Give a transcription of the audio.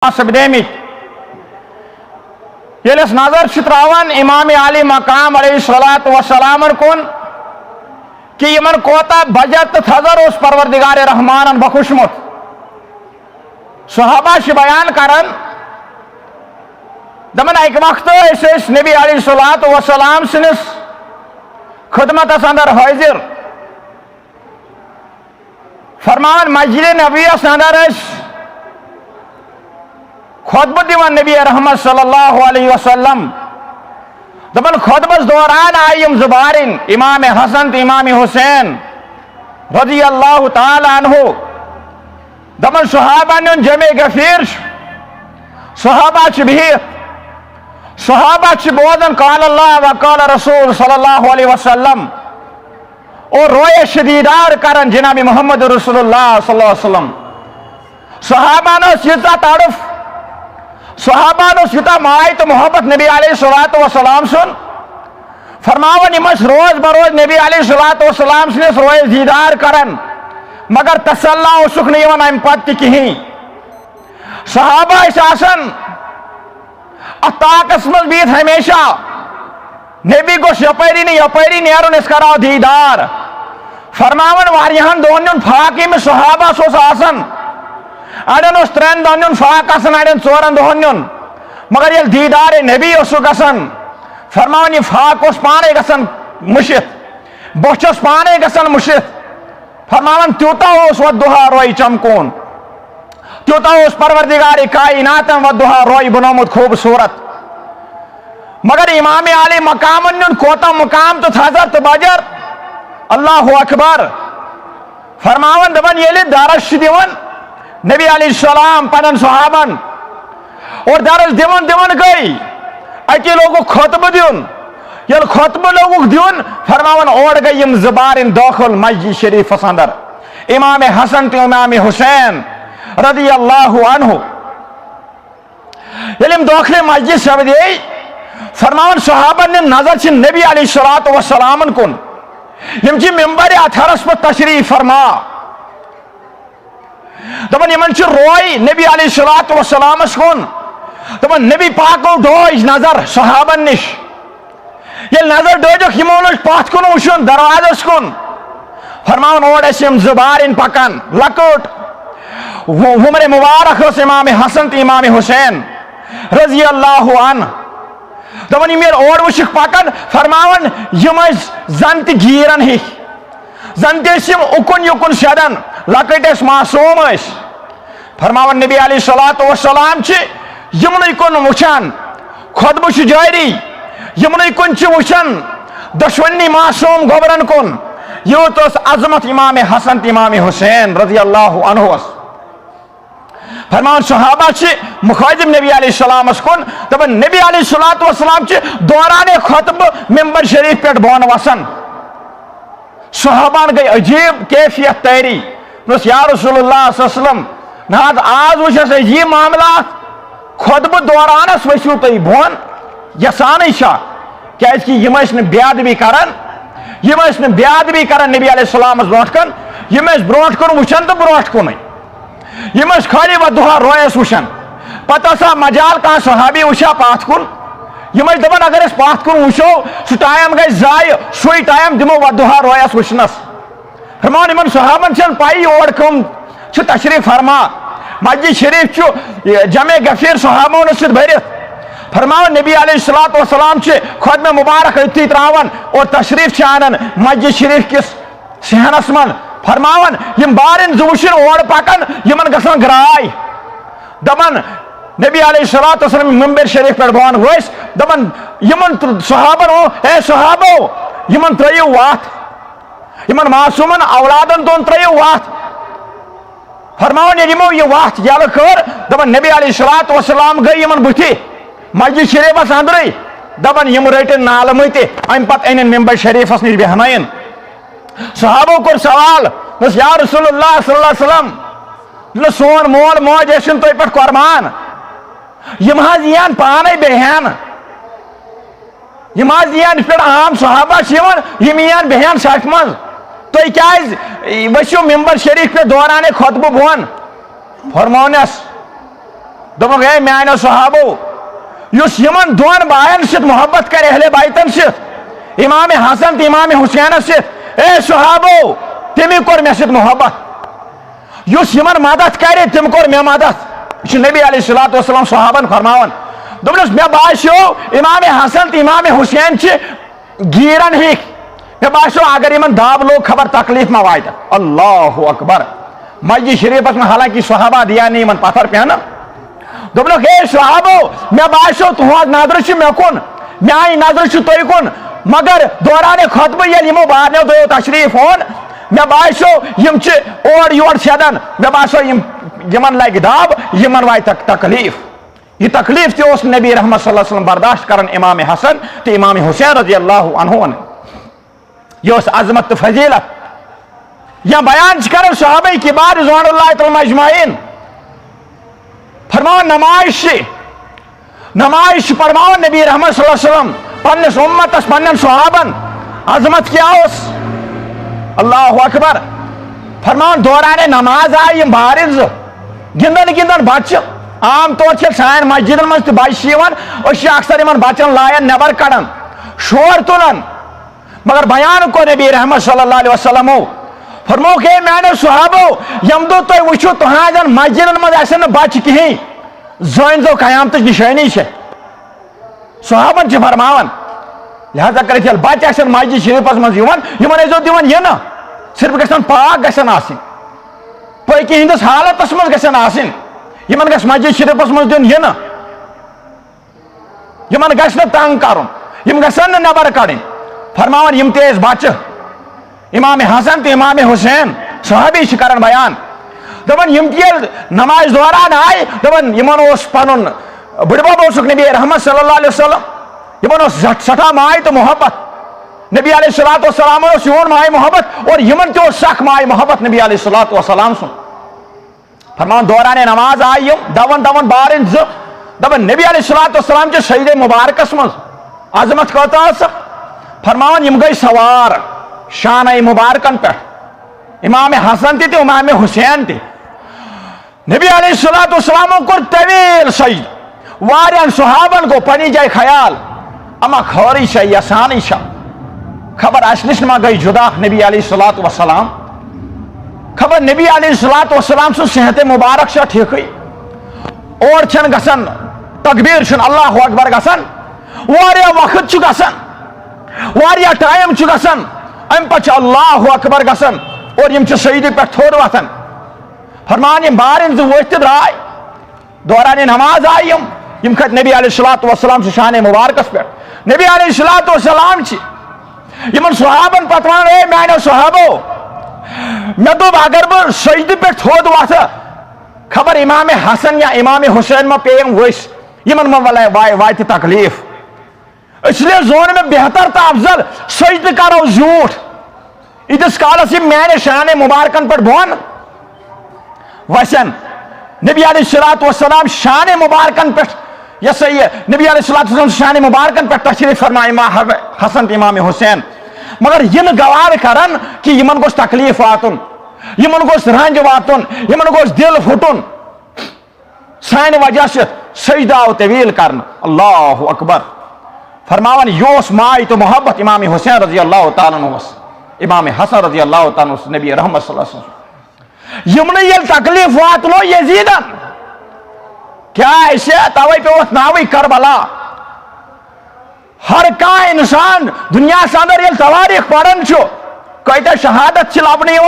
सपदेमित yes नजर त्रावान इमाम अली मकाम अलैहिस्सलातु वस्सलाम कुन कि यमन कोता बजत तो थजर उस परवरदिगार रहमान बखुशमुत सहाबा बयान करन दमन एक वक्त नबी अलैहिस्सलातु वस्सलाम सनिस खिदमत अंदर हाजिर फरमान मस्जिद नबी अंदर खुतबत दिवान नबी रहमत सल्लल्लाहु अलैहि वसल्लम दबन खुतबस दौरान आयम जुबारिन इमाम हसन तो इमाम हुसैन रजी अल्लाह ताला अन्हु दबन सहाबा ने जमे गफीर सहाबा बोदन काल अल्लाह व काल रसूल सल्लल्लाहु अलैहि वसल्लम और रोए शदीदार करन जनाब मोहम्मद रसूलुल्लाह सल्लल्लाहु अलैहि वसल्लम सहाबा ने सीता तारुफ सहाबा युता माय तो मोहब्बत नबी अलैहिस्सलातु वस्सलाम सुन फरमावन इमस रोज बरोज नबी अलैहिस्सलातु वस्सलाम सनिस रोए दीदार करन मगर तसल्ला उसुक नहीं वन अम पत्ति कहीं सहाबा आसन अताकस मज बीत हमेशा नबी गोश यपरी नेरुन इस कराओ दीदार फरमावन वारियाहन दोन फाकी में सहाबा सोस आसन अड़न त्रेन दोन फाक अड़न चोरन दोन मगर ये दीदार नबी गसन फरमान यह फाक पाने गसन मुशित बोचस पाने गसन मुशित फरमान त्यूता वदुहा रोई चमकून त्यूता परवरदिगार कायनात वदुहा रोई बनोमुत खूबसूरत मगर इमाम अली मकाम कोता मुकाम तो थजर तो बजर अल्लाह अकबर फरमावन दबन ये दरस दिवन नबी अलैहिस्सलाम पन सहाबन और दरस दिवन दिवन गई अति लोगों खुतब दिन ये खुतब लोगों दिन फरमावन ओढ़ गई यम ज़बारिन दाखिल मस्जिद शरीफ अंदर इमाम हसन तो इमाम हुसैन रज़ी अल्लाहु अन्हु यलिम दाखिल मस्जिद शब दे फरमावन सहाबन ने नजर से नबी अलैहिस्सलातु वस्सलाम कुन यम जी मिंबर अथरस पर तशरीफ फरमा दबन यमन रोय नबी अलैहिस्सलातु वस्सलाम कुन दबन नबी पाको डोज नजर सहाबन निश ये नजर डोज यमोन पाथ कुन वुशन दरवाजस कुन फरमावन ओड यम ज़बारिन पकन लकुट उमर मुबारक इमाम हसन तो इमाम हुसैन रज़ी अल्लाहु अन्हु दबन यम ओड वुशक पकन फरमावन यम जन त गीरन ही जन तम उकुन युकुन शदन लकट मासूम फरमावन नबी अलैहिस्सलातु वस्सलाम यमन कुन वुचान खुतब जारी यमन कुन वुचान दुश्मनी मासूम गोबरन कुन यूत अजमत इमाम हसन इमाम हुसैन रज़ी अल्लाहु अन्हु फरमान सहाबा मुखाजिब नबी अलैहिस्सलाम कुन दबन नबी अलैहिस्सलातु वस्सलाम दौरान खुतब मिंबर शरीफ पे बोन वसन सहाबान गई अजीब कैफियत तैरी या रसूलुल्लाह सल्लल्लाहु अलैहि वसल्लम नाज आज वुचस अजीब मामला खुतब दौरानस वसू तुम बोन यसान क्या बेअदबी कर नबी अलैहिस्सलाम ब्रोट कन ब्रोट कुन वुचन तो ब्रोट कुन खाली वदुहा रोयस वुचन पता मजाल कह सहाबी वुचा पाथ कुन दपन अगर पाथ कुन वुचो सह टाइम गई जाय सु टाइम दिमो वदुहा रोयस वुचनस फरमान इन सहाबन पाई और कम तशरीफ फरमा मस्जिद शरीफ जमे गफीर सहाबों भरित फरमान नबी अलैहिस्सलातु वस्सलाम खुद में मुबारक अति त्रावन और तशरीफ आनन मस्जिद शरीफ किस सहनस मन फरमान यम बारिन जुवशन ओर पकन यमन गसन ग्राय दबन नबी अलैहिस्सलातु वस्सलाम मिंबर शरीफ पे बोन वस दबन यमन सहाबन ए सहाबो यमन त्रयु वात यमन मासूमन औलादन दोन त्रयु वात फरमावन यमो ये वात यल कर दबन नबी अलैहिस्सलातु वस्सलाम गई यमन बुथि मस्जिद शरीफस अंदर दबन यम रटन नाल मत अम पत अन मिंबर शरीफस निश बेहनायन सहाबो कोर सवाल या रसूलुल्लाह सल्लल्लाहु अलैहि वसल्लम सोन मोल मोज तुम पे कुर्बान यम यान पाने बेहन यम यान पे आम सहाबा यम यान बेहन सच मज तुम क्या वसो मिंबर शरीफ पे दौरान खुतब बोन फरमानस دوپک ہے میانو صحابو یس یمن دون بائن ست محبت کر اہل بیتن ست امام حسن تو امام حسین ست اے صحابو تمی کور مے ست محبت یس یمن مدد کرے تم کور مے مدد یہ نبی علیہ الصلوۃ والسلام صحابن فرماون دوپنس مے باسیو امام حسن تو امام حسین گیرن ہک مے باسیو اگر یمن داب لوگ خبر تکلیف ما وات اللہ اکبر مسجد شریفس میں حالانکہ صحابہ دیا نہیں یمن پتھر پہنا دوپنک اے صحابو مے باسیو تہذ نظر چھ مے کن میانی نظر چھ تھی کن مگر دوران خطبہ یل یمو بارنو دو تشریف اون مے باسیو یم چھ اور یور سیدن مے باسیو یمن لگ داب یمن وات تکلیف یہ تکلیف تہ اس نبی رحمت صلی اللہ علیہ وسلم برداشت کرن امام حسن تو امام حسین رضی اللہ عنہ یہ اس عظمت تو فضیلت یا بیان کرن صحابہ کبار رضوان اللہ تعالی اجمعین فرماؤ نمائش فرماؤ نبی رحمت صلی اللہ علیہ وسلم پنس امتس پنن صحابن عظمت کیا اس اللہ اکبر فرماؤ دوران نماز آئی بارز گندن گندن بچ عام طور سے سان مسجدن مز تو بچ اکثر ان بچن لائن نبر کڑان شور تلان مگر بیان کو نبی رحمت صلی اللہ علیہ وسلم فرمو کہ میانو صحابو یم دو تھی وچو تہذین مسجدن مز آسن بچ کہیں زین زو قیامت نشانی ہے صحابن سے فرماون لہذا کرت یل بچ آسن مسجد شریفس مز یمن ایزو دیون یہ نا صرف گژھن پاک گژھن آسن پاکی ہندس حالتس مز گژھن آسن یمن گژھ مسجد شریفس مز دیون یہ نا یمن گژھ نہ تنگ کرن یم گژھن نہ نبر کڑن فرماون یم تیز بچ امام حسن تو امام حسین صحابی کران بیان دپان یم یل نماز دوران آئے دپان یمن اس پنن بڑبب اوسک نبی رحمت صلی اللہ علیہ وسلم یمن اس سٹھا مائی تو محبت نبی علیہ الصلوۃ والسلام اس یون مائی محبت اور یمن تو سخ مائی محبت نبی علیہ الصلوۃ والسلام سن فرمان دوران نماز آئی یم دون بارن دپان نبی علیہ الصلوۃ والسلام کے شہید مبارکس مز عظمت کوتا فرمان یم گئی سوار شانہ مبارکن پہ امام حسن تہ امام حسین تہ نبی علیہ الصلوۃ والسلام کور طویل سجد واریاہن صحابن کو پنی جائے خیال اما خوری شا یسانی شا خبر اصلش ما گئی جدا نبی علیہ الصلوۃ والسلام خبر نبی علیہ الصلوۃ والسلام سن صحت مبارک شا ٹھیک اور چھن گسن تکبیر چھن اللہ اکبر گسن واریاہ وقت چھ گسن واریاہ ٹائم چھ گسن ام پچ اللہ اکبر گسن اور یم چھ سجدی پہ تھوڑ وتھن فرمان یم بارن وت درائے دوران نماز آئی یم کھت نبی علیہ الصلوۃ والسلام سے شان مبارکس پہ نبی علیہ الصلوۃ والسلام چھ یمن صحابن پتوان اے میانو صحابو مے دوپ اگر بہ سجدی پہ تھوڑ وتھ خبر امام حسن یا امام حسین ما پیم ؤس یمن ما واتہ تکلیف اس لیے زون میں بہتر تو افضل سجد کرو زیوٹھ اتس کالس یہ میانہ شان مبارکن پہ بون وسن نبی علیہ الصلوۃ والسلام شان مبارکن پہ یہ صحیح ہے نبی علیہ الصلوۃ والسلام شان مبارکن پہ تشریف فرمائے امام حسن تو امام حسین مگر یہ گوار کرن کہ یمن گوس تکلیف واتن یمن گوس رنج واتن یمن گوس دل پھٹن سانہ وجہ سے سجدہ طویل کرن اللہ اکبر فرماون یوس مائی تو محبت امام حسین رضی اللہ تعالیٰ عنہ امام حسن رضی اللہ تعالیٰ عنہ نبی رحمت صلی اللہ علیہ وسلم یمن یل تکلیف واتنو یزیدن کیا ایسے توئی پہ وقت ناوی کربلا ہر کان انسان دنیا سے اندر یل تواریخ پڑھن چھو کوئی شہادت چھ لبنی